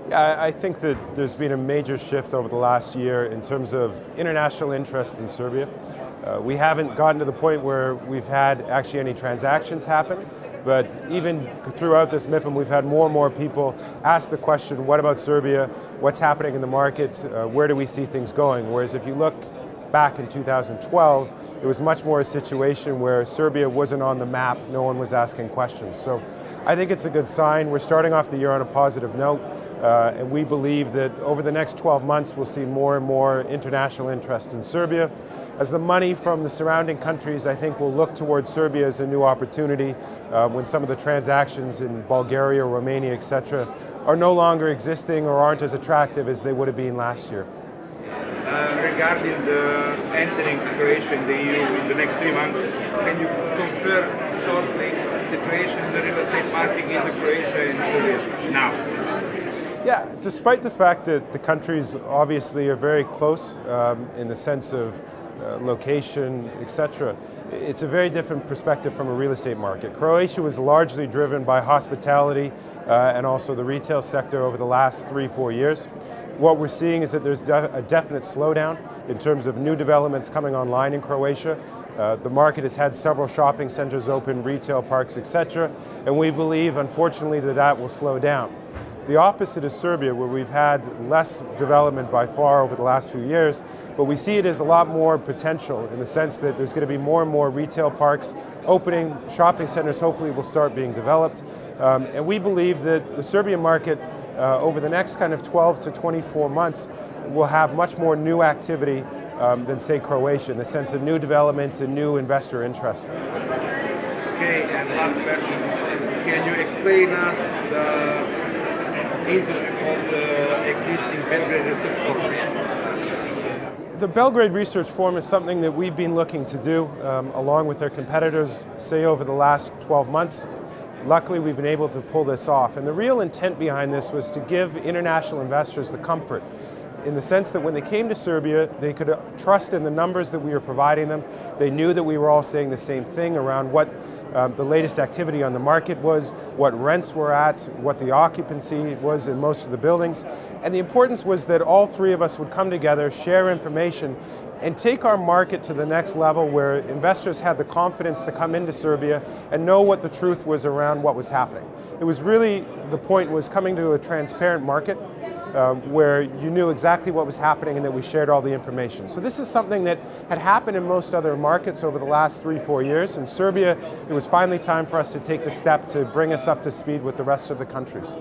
Yeah, I think that there's been a major shift over the last year in terms of international interest in Serbia. We haven't gotten to the point where we've had actually any transactions happen, but even throughout this MIPIM, we've had more and more people ask the question, what about Serbia? What's happening in the markets? Where do we see things going? Whereas if you look back in 2012, it was much more a situation where Serbia wasn't on the map, no one was asking questions. So I think it's a good sign. We're starting off the year on a positive note, and we believe that over the next 12 months we'll see more and more international interest in Serbia. As the money from the surrounding countries, I think, will look towards Serbia as a new opportunity when some of the transactions in Bulgaria, Romania, etc. are no longer existing or aren't as attractive as they would have been last year. Regarding the entering Croatia in the EU in the next 3 months, can you compare shortly the situation in the real estate market in the Croatia and Serbia now? Yeah, despite the fact that the countries obviously are very close in the sense of location, etc., it's a very different perspective from a real estate market. Croatia was largely driven by hospitality and also the retail sector over the last 3-4 years. What we're seeing is that there's a definite slowdown in terms of new developments coming online in Croatia. The market has had several shopping centers open, retail parks, etc., and we believe, unfortunately, that that will slow down. The opposite is Serbia, where we've had less development by far over the last few years, but we see it as a lot more potential in the sense that there's going to be more and more retail parks opening, shopping centers hopefully will start being developed, and we believe that the Serbian market over the next kind of 12 to 24 months will have much more new activity than, say, Croatia, in the sense of new development and new investor interest. Okay, and last question. Can you explain us the interest of the existing Belgrade Research Forum? The Belgrade Research Forum is something that we've been looking to do along with our competitors, say, over the last 12 months. Luckily, we've been able to pull this off. And the real intent behind this was to give international investors the comfort in the sense that when they came to Serbia, they could trust in the numbers that we were providing them. They knew that we were all saying the same thing around what the latest activity on the market was, what rents were at, what the occupancy was in most of the buildings. And the importance was that all three of us would come together, share information, and take our market to the next level where investors had the confidence to come into Serbia and know what the truth was around what was happening. It was really, the point was coming to a transparent market where you knew exactly what was happening and that we shared all the information. So this is something that had happened in most other markets over the last 3-4 years. In Serbia, it was finally time for us to take the step to bring us up to speed with the rest of the countries.